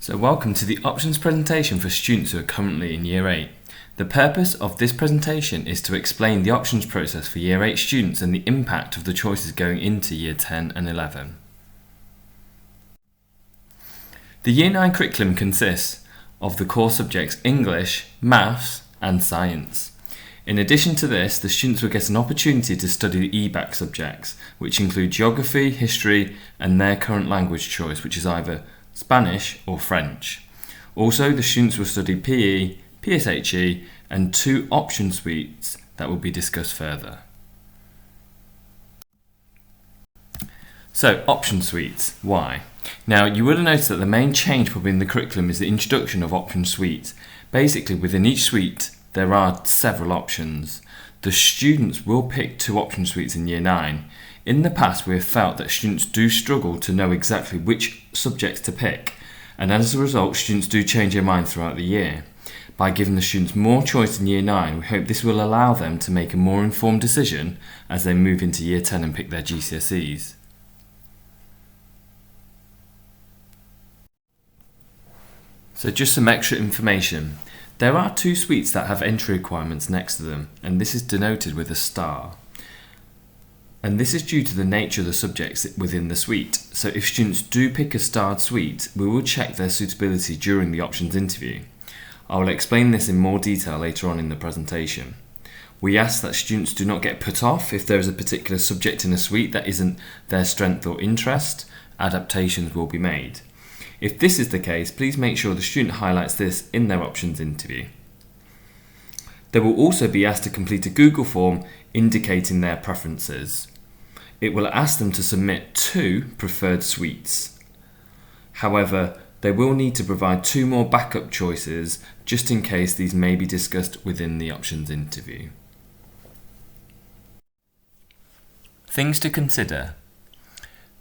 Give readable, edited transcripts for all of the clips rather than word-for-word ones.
So welcome to the options presentation for students who are currently in Year 8. The purpose of this presentation is to explain the options process for Year 8 students and the impact of the choices going into Year 10 and 11. The Year 9 curriculum consists of the core subjects English, Maths and Science. In addition to this, the students will get an opportunity to study the EBAC subjects, which include Geography, History and their current language choice, which is either Spanish or French. Also, the students will study PE, PSHE and 2 option suites that will be discussed further. So, option suites, why? Now, you will have noticed that the main change probably in the curriculum is the introduction of option suites. Basically, within each suite, there are several options. The students will pick 2 option suites in Year 9. In the past, we have felt that students do struggle to know exactly which subjects to pick, and as a result, students do change their mind throughout the year. By giving the students more choice in Year 9, we hope this will allow them to make a more informed decision as they move into Year 10 and pick their GCSEs. So just some extra information. There are 2 suites that have entry requirements next to them, and this is denoted with a star. And this is due to the nature of the subjects within the suite. So if students do pick a starred suite, we will check their suitability during the options interview. I will explain this in more detail later on in the presentation. We ask that students do not get put off if there is a particular subject in a suite that isn't their strength or interest. Adaptations will be made. If this is the case, please make sure the student highlights this in their options interview. They will also be asked to complete a Google form indicating their preferences. It will ask them to submit 2 preferred suites. However, they will need to provide 2 more backup choices just in case these may be discussed within the options interview. Things to consider.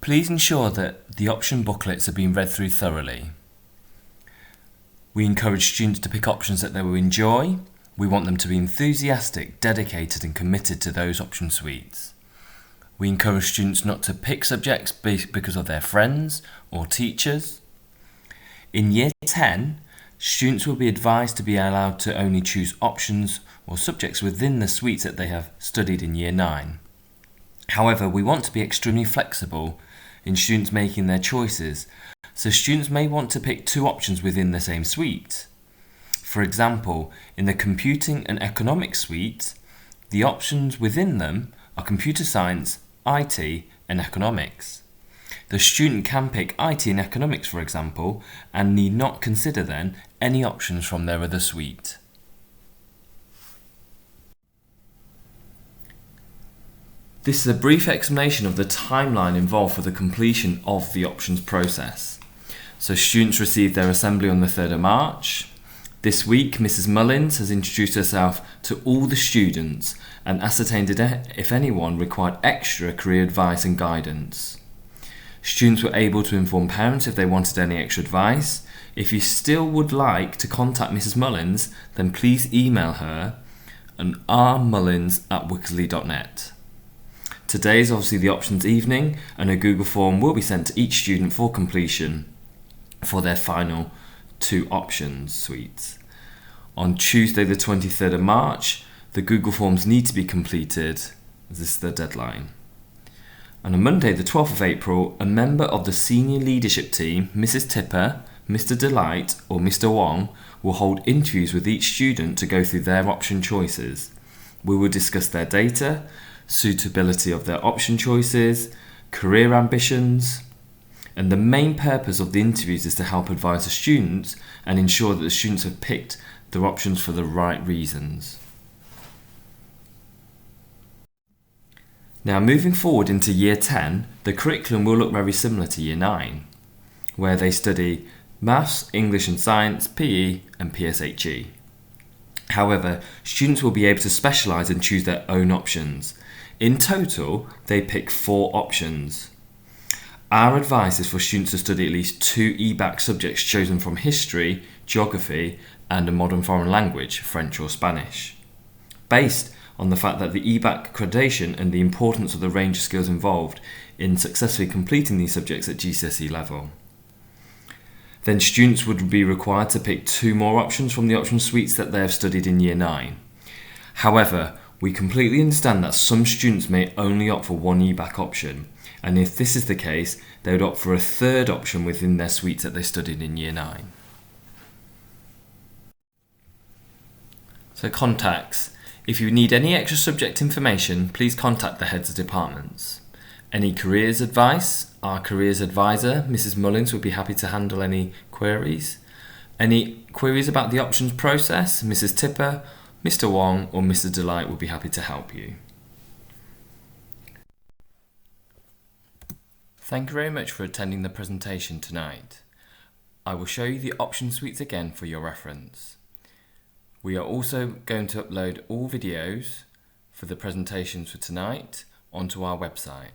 Please ensure that the option booklets are being read through thoroughly. We encourage students to pick options that they will enjoy. We want them to be enthusiastic, dedicated and committed to those option suites. We encourage students not to pick subjects because of their friends or teachers. In Year 10, students will be advised to be allowed to only choose options or subjects within the suites that they have studied in Year 9. However, we want to be extremely flexible in students making their choices, so students may want to pick 2 options within the same suite. For example, in the Computing and Economics suite, the options within them are Computer Science, IT and Economics. The student can pick IT and Economics, for example, and need not consider then any options from their other suite. This is a brief explanation of the timeline involved for the completion of the options process. So students received their assembly on the 3rd of March. This week, Mrs. Mullins has introduced herself to all the students and ascertained if anyone required extra career advice and guidance. Students were able to inform parents if they wanted any extra advice. If you still would like to contact Mrs. Mullins, then please email her at rmullins@wickersley.net. Today is obviously the options evening, and a Google form will be sent to each student for completion for their final 2 options suites. On Tuesday the 23rd of March, the Google forms need to be completed, as this is the deadline. And on Monday the 12th of April, a member of the senior leadership team, Mrs. Tipper, Mr. Delight or Mr. Wong, will hold interviews with each student to go through their option choices. We will discuss their data, suitability of their option choices, career ambitions, and the main purpose of the interviews is to help advise the students and ensure that the students have picked their options for the right reasons. Now, moving forward into Year 10, the curriculum will look very similar to Year 9, where they study Maths, English and Science, PE and PSHE. However, students will be able to specialise and choose their own options. In total, they pick 4 options. Our advice is for students to study at least 2 EBAC subjects chosen from History, Geography and a modern foreign language, French or Spanish, based on the fact that the EBAC accreditation and the importance of the range of skills involved in successfully completing these subjects at GCSE level. then students would be required to pick 2 more options from the option suites that they have studied in Year 9. However, we completely understand that some students may only opt for one UBAC option, and if this is the case, they would opt for a 3rd option within their suites that they studied in Year 9. So contacts. If you need any extra subject information, please contact the heads of departments. Any careers advice, our careers advisor, Mrs. Mullins, would be happy to handle any queries. Any queries about the options process, Mrs. Tipper, Mr. Wong or Mr. Delight will be happy to help you. Thank you very much for attending the presentation tonight. I will show you the option suites again for your reference. We are also going to upload all videos for the presentations for tonight onto our website.